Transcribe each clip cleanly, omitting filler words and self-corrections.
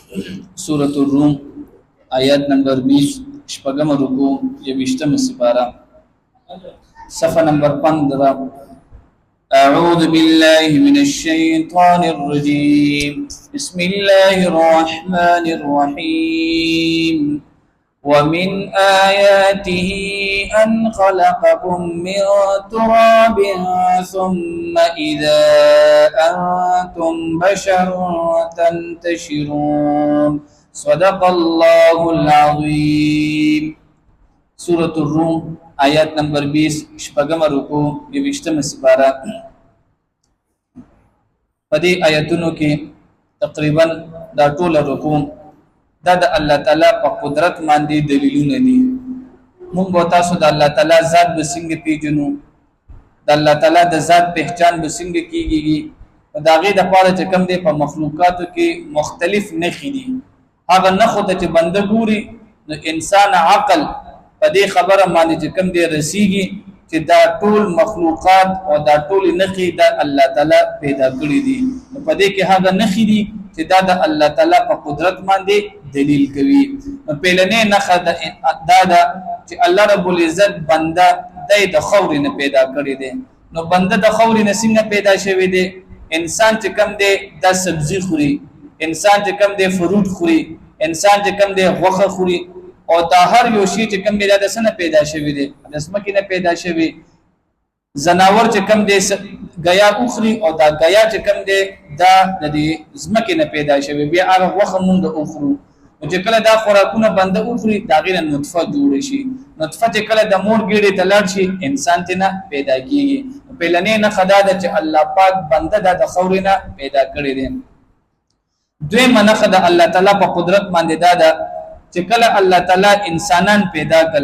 सूरत रूम आयत नंबर 20 शपगम रुकू ये विश्तम सिपारा सफ़ा नंबर 15 أعوذ بالله من الشيطان الرجيم بسم الله الرحمن الرحيم ومن آياته أن خلقكم من تراب ثم إذا أنتم بشر تنتشرون صدق الله العظيم سورة الروم آیات نمبر 20 شپږم رکوع 20 سپاره په دې آیاتونو کې تقریبا دا ټول رکوع دا د الله تعالی په قدرت باندې دلیلونه دي. موږ به تاسو د الله تعالی ذات به څنګه پیژنو، د الله تعالی د ذات پہچان به څنګه کیږي. دا غي د پاره چې کوم دي په مخلوقاتو کې مختلف نخې دي. هغه نخو ته چې بنده ګوري نو انسان عقل په دې خبره باندې چې کوم دي رسیږي چې دا ټول مخلوقات او دا ټول نخې د الله تعالی پیدا کړې دي. په دې کې هغه نخې دي چې دا د الله تعالی په قدرت باندې دلیل کوي. په لنې نخه دا چې الله رب العزت بنده د خوري نه پیدا کړی دی. نو بنده د خوري نه څنګه پیدا شوی دی؟ انسان چې کم دی د سبزی خوري، انسان چې کم دی فروټ خوري، انسان چې کم دی غوښه خوري، او دا هر یو شی چې کم دی د سنه پیدا شوی دی، د اسمکه نه پیدا شوی. زناور چې کم دی غیا اخري، او دا غیا چې کم دی دا د اسمکه نه پیدا شوی. بیا هغه غوښه مونږ اخرو، چې کله دا خوراکونه بنده اخري دا غیر نطفه جوړ شي. نطفه چې کله د مور ګیړې ته لاړ شي انسان ته نه پیدا کیږي. په لنې نه خدا د چې الله پاک بنده د خورینه پیدا کړی دی. دوی منخه د الله تعالی په قدرت باندې دا چې کله الله تعالی انسانان پیدا کړ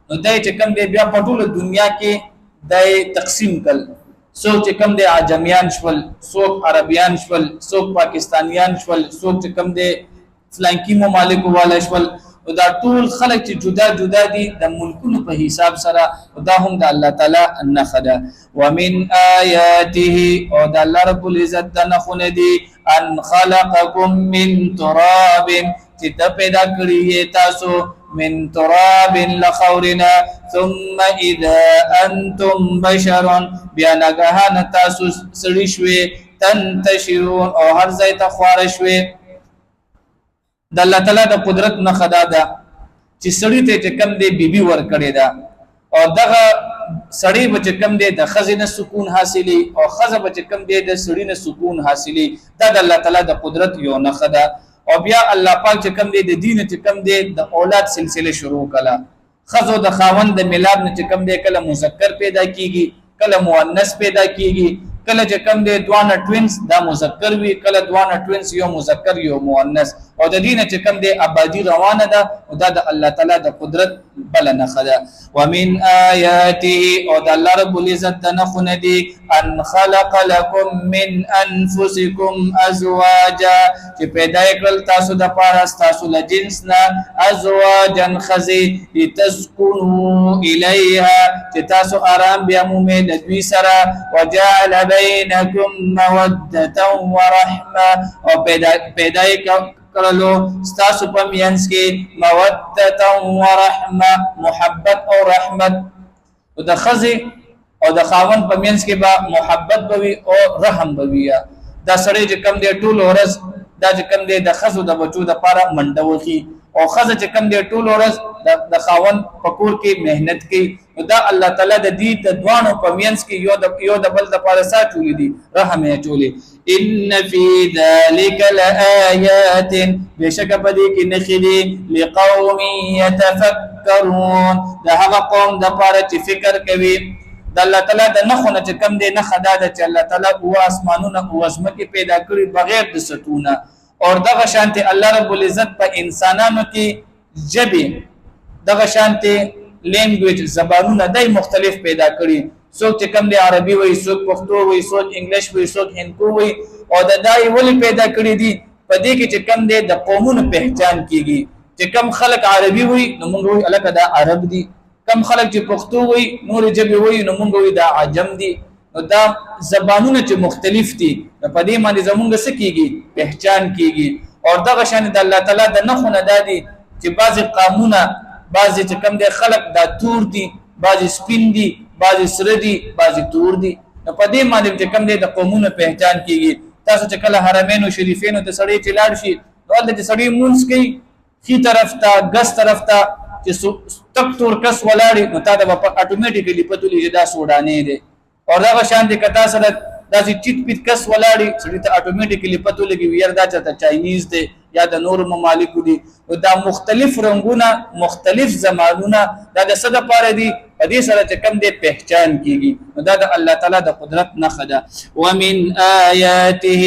نو دای چې کوم دی بیا په ټول دنیا کې دای تقسیم کړ. څوک چې کوم دی عجمیان شول، څوک عربیان شول، څوک پاکستانیان شول، څوک چې کوم دی فلانکی ممالک والا شول. او دا ټول خلک چې جدا جدا دي د ملکونو په حساب سره، دا هم د الله تعالی نخدا. ومن آیاته او د الله رب العزت د نخونه دي ان خلقکم من تراب چې ته پیدا کړی تاسو من تراب لخورنا ثم اذا انتم بشر بیا نګهان تاسو سړی شوي تنتشرون او هر ځای ته خوار شوي. د الله تعالی د قدرت نه خدا ده چې سړی ته چې کم دی بیبي ور کړی ده، او دغه سړی به چې کم دی د خزینه سکون حاصلي، او خزه به چې کم دی د سړی نه سکون حاصلي. دا د الله تعالی د قدرت یو نه خدا. او بیا الله پاک چې کم دی د دین چې کم دی د اولاد سلسله شروع کړه. خزو د خاوند د میلاد نه چې کم دی کله مذکر پیدا کیږي، کله مؤنث پیدا کیږي. کله چې کم دی دوانه ټوینز دا مذکر وی، کله دوانه ټوینز یو مذکر یو مؤنث. او د دینه چې کم دی آبادی روانه ده، او دا د الله تعالی د قدرت بل نه خدا. ومن آیاته او د الله رب العزت د نخونه دي ان خلق لكم من انفسکم ازواجا چې پیدا کړل تاسو د پاره تاسو له جنس نه ازواجا خزي لتسكنوا الیها چې تاسو آرام بیا مومه د دوی سره. وجعل بینکم موده ورحمه او پیدا کړلو ستاسو په مینس کې موده ورحمه محبت او رحمت. او د خزي او د خاوند په مینس کې به محبت بوي او رحم بوي. دا سړی چې کم دی ټول ورځ دا چې کم دی د خزو د بچو د پاره منډه وکي، او خزه چې کم دی ټول ورځ د خاوند په کور کې مهنت کوي. دا الله تعالی د دې د دوانو په مینس کې یو د بل د پاره ساتولې دي، رحم یې چولې. ان فی ذلک لآیات بشک پدې کې نخلي لقوم یتفکرون دا هغه قوم د پاره چې فکر کوي. د الله تعالی د نخونه چې کم دی نه خدا د چې الله تعالی او اسمانونه او ازمکه پیدا کړی بغیر د ستونه. اور دغه شانته الله رب العزت په انسانانو کې جبه دغه شانته لینګویج زبانونه دای مختلف پیدا کړي. څوک چې کم دی عربي وای، څوک پښتو وای، څوک انګلیش وای، څوک هندکو وای. او د دای ولې پیدا کړی دي په دې کې چې کم دی د قومونو پہچان کیږي. چې کم خلک عربي وای نو موږ وای الکه دا عرب دي، کم خلک چې پښتو وای نور جبه وای نو موږ وای دا عجم دي. نو دا زبانونه چې مختلف دي په دې باندې زمونږ څه کیږي پہچان کیږي. او دغه شان د الله تعالی د نخونه دادي چې بعض قامونه بعض چې کم دي خلق دا تور دي بعض سپین دي بعض سره دي بعض تور دي نو په دې باندې چې کم دي د قومونو پہچان کیږي تاسو چې کله حرمین او شریفین ته سړی چلاړ شي نو د سړی مونږ کوي خي طرف ته ګس طرف ته چې تک تور کس ولاړی نو تا د اتوماتیکلی پتو لګي دا سودانه دي او دا شان دي کتا سره دا چې چټ پیټ کس ولاړی سړی ته اتوماتیکلی پتو لګي وير دا چې چاینیز دي یا د نور ممالک دي دا مختلف رنگونه مختلف زمانونه دا د صد پاره دي په دې سره چې کم دي پہچان کیږي دا د الله تعالی د قدرت نه خدا ومن آیاته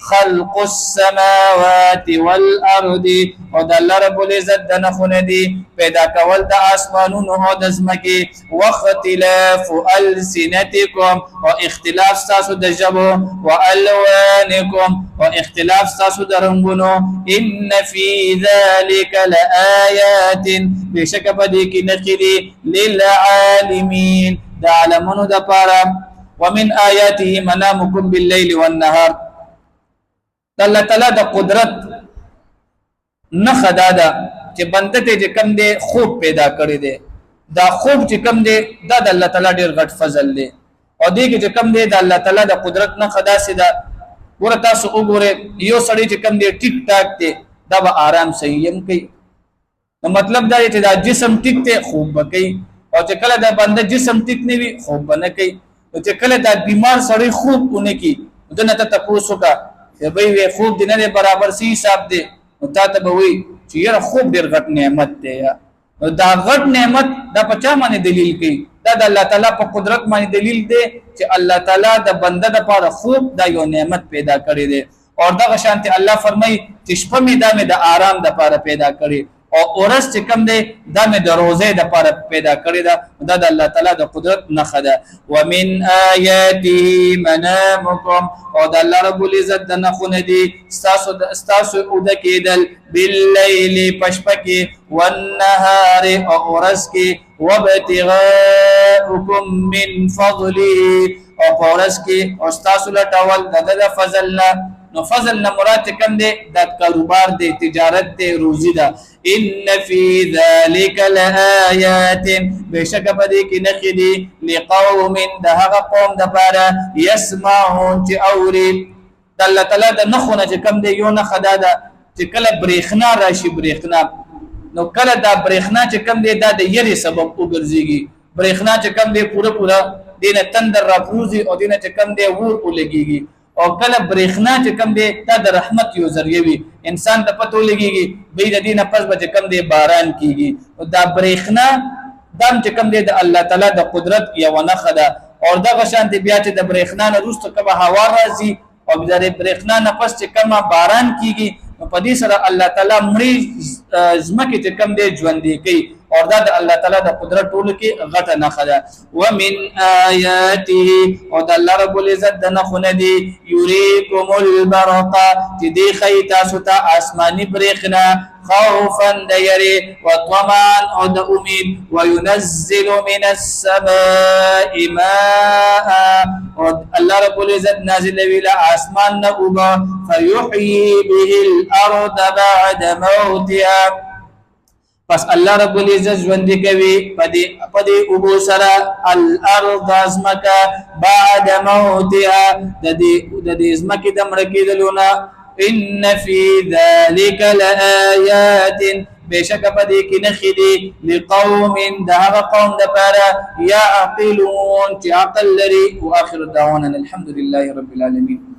خلق السماوات والارض او د الله رب العزت د نخونه دي پیدا کول د اسمانونو او د زمکي واختلاف السنتکم او اختلاف تاسو د جبو والوانکم او اختلاف تاسو د رنگونو ان فی ذلک لآیات بشک بدی کی نقلی للعالمین دا علمونو دا پارا ومن آیاته منامکم باللیل والنهار اللہ تعالی دا قدرت نخدا دا چې بنده ته چې کم دی خوب پیدا کړی دی دا خوب چې کم دی دا د الله تعالی ډیر غټ فضل دی او دې کې چې کم دی د الله تعالی د قدرت نه خدا سي دا ګور تاسو وګوره یو سړی چې کم دی ټیک ټاک دی دا به آرام صحیح هم کوي نو مطلب دا چې دا جسم ټیک ته خوب وکي او چې کله دا بنده جسم ټیک نه وي خوب نه کوي او چې کله دا بیمار سړی خوب ونه کی دنه ته تاسو کا چې به وي خوب دینه برابر سي حساب دی نو تا ته به وي چې یره خوب ډیر غټ نعمت دی نو دا غټ نعمت دا په چا باندې دلیل کوي دا د الله تعالی په قدرت باندې دلیل دی چې الله تعالی د بنده لپاره خوب دا یو نعمت پیدا کړی دی او دا شانتي الله فرمای چې شپه می دا د آرام د لپاره پیدا کړی او اورس چې کم دی دا مې د روزه د لپاره پیدا کړی دا د الله تعالی د قدرت نه خده ومن آیاته منامکم او د الله رب العزت د نخونه دی استاسو او د کېدل باللیل پشپکی والنهار او اورس کې وابتغاءکم من فضله او اورس کې او استاسو لټول د فضلنا نو فضل نه مراد کم دی د کاروبار دی تجارت دی روزی ده ان فی ذلک لآیات بشک بدی کی نخدی لقوم ده هغه قوم د پاره یسمعون چې اوري د الله تعالی د نخونه چې کم دی یو نه خدا ده چې کله برېخنا راشي برېخنا نو کله دا برېخنا چې کم دی دا د یری سبب وګرځيږي برېخنا چې کم دی پوره دینه تندر را پروزي او دینه چې کم دی ور ولګيږي او کله برېخنا چې کم دی دا د رحمت یو ذریعہ وي انسان ته پته لګيږي به د دینه پس به کم دی باران کیږي او دا برېخنا دم چې کم دی د الله تعالی د قدرت یو نه خدا او دا غشان دی بیا چې د برېخنا نه روسته کبه هوا راځي او د برېخنا نه پس چې کما باران کیږي په دې سره الله تعالی مړي زمکه چې کم دی ژوند دی کوي اور دا د الله تعالی د قدرت ټول کې غټه نه خدا ومن آیاته او د الله رب العزت د نخونه دی یریکم البرق چې دی خی تاسو ته آسمانی برېخنا خوفا دیری وطمعا او د امید وينزل من السماء ماء او الله رب العزت نازل ویلا آسمان نه اوبا فيحيي به الارض بعد موتها پس الله رب العزت ژوند کوي پدې ابو سرا الارض ازمکا بعد موتها د دې ازمکه د مړ کېدلونه ان فی ذلک لآیات بشک پدې کې نخدي لقوم ده قوم د پاره يعقلون چې عقل لري واخر دعوانا الحمد لله رب العالمين